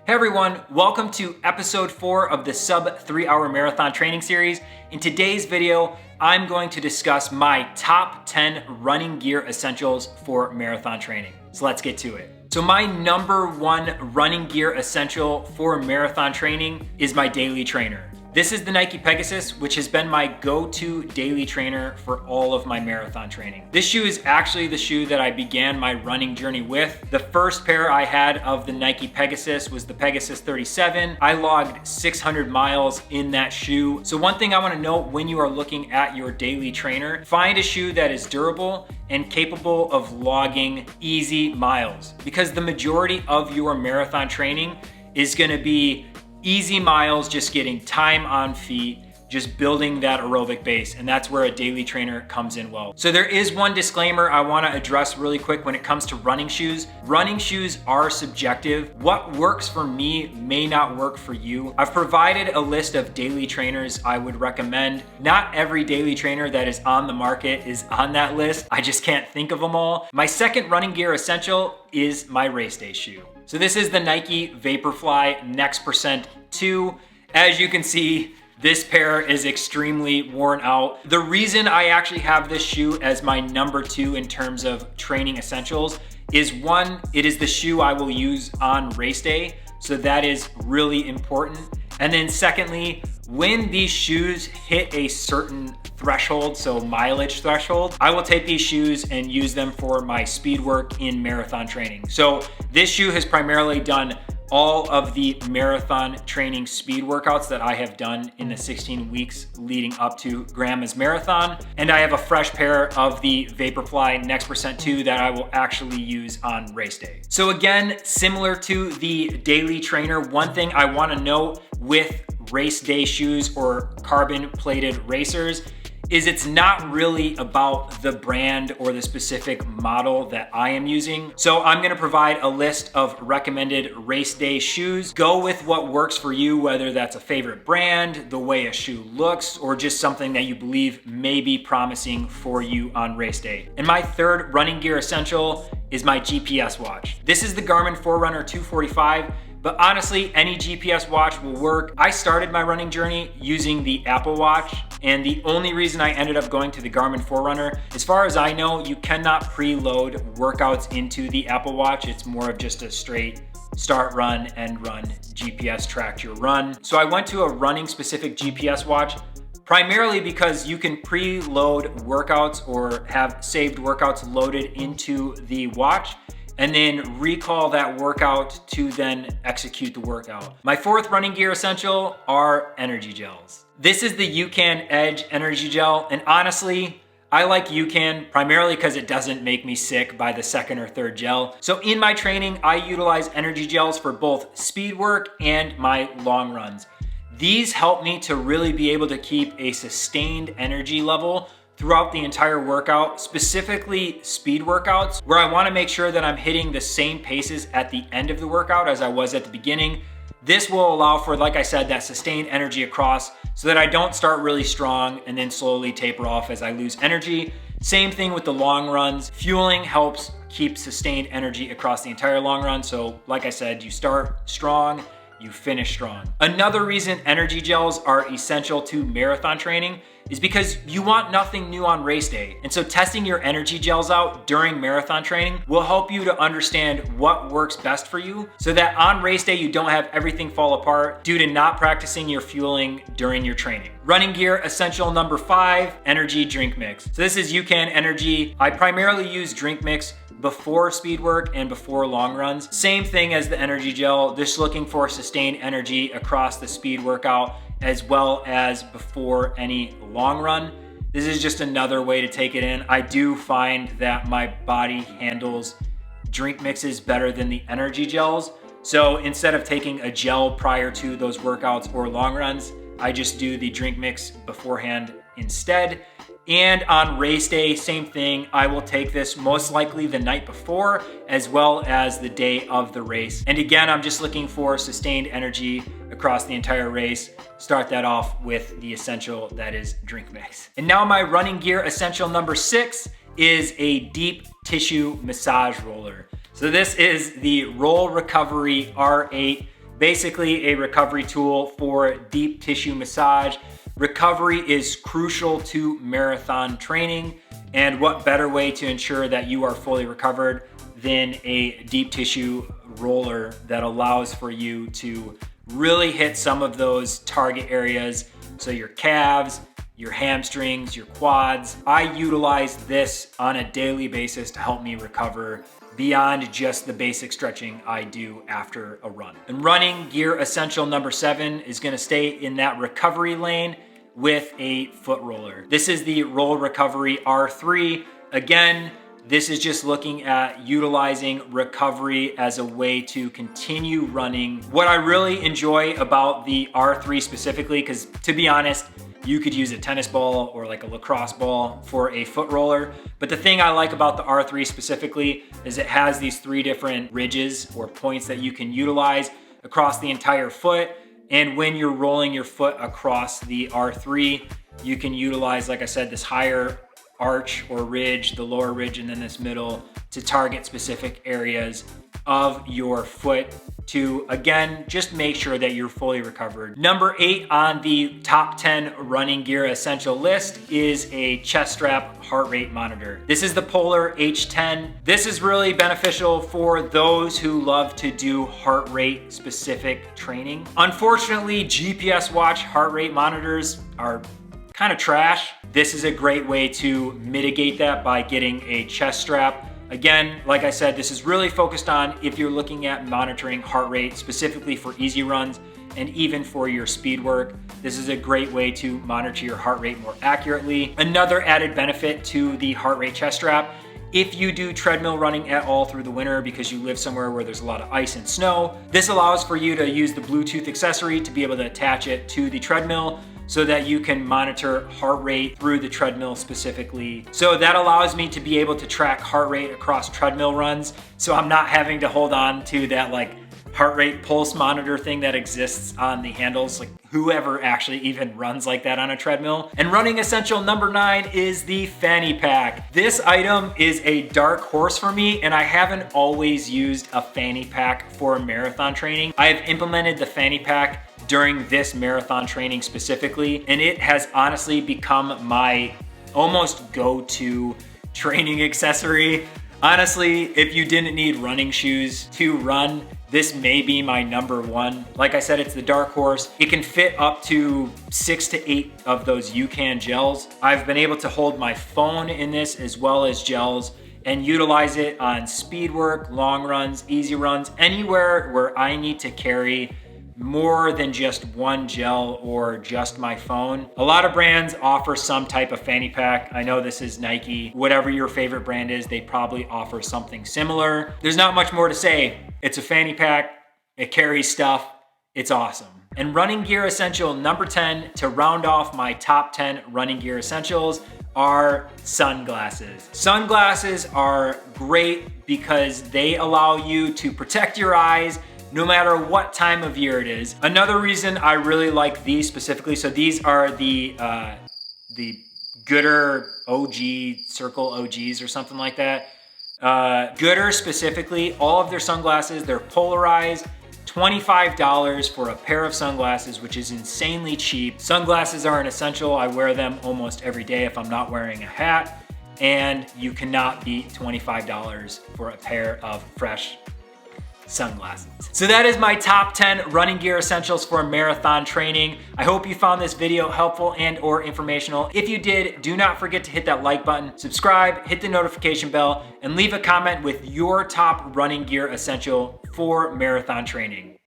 Hey everyone, welcome to episode 4 of the sub 3-hour marathon training series. In today's video, I'm going to discuss my top 10 running gear essentials for marathon training. So let's get to it. So my number 1 running gear essential for marathon training is my daily trainer. This is the Nike Pegasus, which has been my go-to daily trainer for all of my marathon training. This shoe is actually the shoe that I began my running journey with. The first pair I had of the Nike Pegasus was the Pegasus 37. I logged 600 miles in that shoe. So one thing I want to note when you are looking at your daily trainer, find a shoe that is durable and capable of logging easy miles, because the majority of your marathon training is going to be easy miles, just getting time on feet, just building that aerobic base. And that's where a daily trainer comes in well. So there is one disclaimer I want to address really quick when it comes to running shoes. Running shoes are subjective. What works for me may not work for you. I've provided a list of daily trainers I would recommend. Not every daily trainer that is on the market is on that list. I just can't think of them all. My second running gear essential is my race day shoe. So this is the Nike Vaporfly Next Percent 2. As you can see, this pair is extremely worn out. The reason I actually have this shoe as my number 2 in terms of training essentials is, one, it is the shoe I will use on race day. So that is really important. And then secondly, when these shoes hit a certain threshold, so mileage threshold, I will take these shoes and use them for my speed work in marathon training. So this shoe has primarily done all of the marathon training speed workouts that I have done in the 16 weeks leading up to Grandma's Marathon. And I have a fresh pair of the Vaporfly Next Percent 2 that I will actually use on race day. So again, similar to the daily trainer, one thing I want to note with race day shoes or carbon plated racers is it's not really about the brand or the specific model that I am using. So I'm gonna provide a list of recommended race day shoes. Go with what works for you, whether that's a favorite brand, the way a shoe looks, or just something that you believe may be promising for you on race day. And my third running gear essential is my GPS watch. This is the Garmin Forerunner 245. But honestly, any GPS watch will work. I started my running journey using the Apple Watch, and the only reason I ended up going to the Garmin Forerunner, as far as I know, you cannot preload workouts into the Apple Watch. It's more of just a straight start, run, end run, GPS tracked your run. So I went to a running specific GPS watch, primarily because you can preload workouts or have saved workouts loaded into the watch, and then recall that workout to then execute the workout. My fourth running gear essential are energy gels. This is the UCAN Edge energy gel, and honestly, I like UCAN primarily because it doesn't make me sick by the second or third gel. So in my training, I utilize energy gels for both speed work and my long runs. These help me to really be able to keep a sustained energy level throughout the entire workout, specifically speed workouts, where I wanna make sure that I'm hitting the same paces at the end of the workout as I was at the beginning. This will allow for, like I said, that sustained energy across so that I don't start really strong and then slowly taper off as I lose energy. Same thing with the long runs. Fueling helps keep sustained energy across the entire long run. So like I said, you start strong, you finish strong. Another reason energy gels are essential to marathon training is because you want nothing new on race day. And so testing your energy gels out during marathon training will help you to understand what works best for you so that on race day, you don't have everything fall apart due to not practicing your fueling during your training. Running gear essential number 5, energy drink mix. So this is UCAN Energy. I primarily use drink mix before speed work and before long runs. Same thing as the energy gel, just looking for sustained energy across the speed workout as well as before any long run. This is just another way to take it in. I do find that my body handles drink mixes better than the energy gels. So instead of taking a gel prior to those workouts or long runs, I just do the drink mix beforehand instead. And on race day, same thing. I will take this most likely the night before as well as the day of the race. And again, I'm just looking for sustained energy across the entire race. Start that off with the essential that is drink mix. And now my running gear essential number 6 is a deep tissue massage roller. So this is the Roll Recovery R8 basically a recovery tool for deep tissue massage. Recovery is crucial to marathon training, and what better way to ensure that you are fully recovered than a deep tissue roller that allows for you to really hit some of those target areas. So your calves, your hamstrings, your quads. I utilize this on a daily basis to help me recover beyond just the basic stretching I do after a run. And running gear essential number 7 is gonna stay in that recovery lane with a foot roller. This is the Roll Recovery R3. Again, this is just looking at utilizing recovery as a way to continue running. What I really enjoy about the R3 specifically, because to be honest, you could use a tennis ball or like a lacrosse ball for a foot roller. But the thing I like about the R3 specifically is it has these 3 different ridges or points that you can utilize across the entire foot. And when you're rolling your foot across the R3, you can utilize, like I said, this higher arch or ridge, the lower ridge, and then this middle to target specific areas of your foot to, again, just make sure that you're fully recovered. Number 8 on the top 10 running gear essential list is a chest strap heart rate monitor. This is the Polar H10. This is really beneficial for those who love to do heart rate specific training. Unfortunately, GPS watch heart rate monitors are kind of trash. This is a great way to mitigate that by getting a chest strap. Again, like I said, this is really focused on if you're looking at monitoring heart rate specifically for easy runs and even for your speed work. This is a great way to monitor your heart rate more accurately. Another added benefit to the heart rate chest strap, if you do treadmill running at all through the winter because you live somewhere where there's a lot of ice and snow, this allows for you to use the Bluetooth accessory to be able to attach it to the treadmill so that you can monitor heart rate through the treadmill specifically. So that allows me to be able to track heart rate across treadmill runs. So I'm not having to hold on to that like heart rate pulse monitor thing that exists on the handles. Like whoever actually even runs like that on a treadmill. And running essential number 9 is the Fanny Pack. This item is a dark horse for me, and I haven't always used a Fanny Pack for marathon training. I have implemented the Fanny Pack during this marathon training specifically, and it has honestly become my almost go-to training accessory. Honestly, if you didn't need running shoes to run, this may be my number 1. Like I said, it's the dark horse. It can fit up to 6 to 8 of those UCAN gels. I've been able to hold my phone in this as well as gels and utilize it on speed work, long runs, easy runs, anywhere where I need to carry more than just one gel or just my phone. A lot of brands offer some type of fanny pack. I know this is Nike. Whatever your favorite brand is, they probably offer something similar. There's not much more to say. It's a fanny pack. It carries stuff. It's awesome. And running gear essential number 10 to round off my top 10 running gear essentials are sunglasses. Sunglasses are great because they allow you to protect your eyes no matter what time of year it is. Another reason I really like these specifically, so these are the Gooder OG, Circle OGs or something like that. Gooder specifically, all of their sunglasses, they're polarized, $25 for a pair of sunglasses, which is insanely cheap. Sunglasses are an essential. I wear them almost every day if I'm not wearing a hat, and you cannot beat $25 for a pair of fresh sunglasses. So that is my top 10 running gear essentials for marathon training. I hope you found this video helpful and or informational. If you did, do not forget to hit that like button, subscribe, hit the notification bell, and leave a comment with your top running gear essential for marathon training.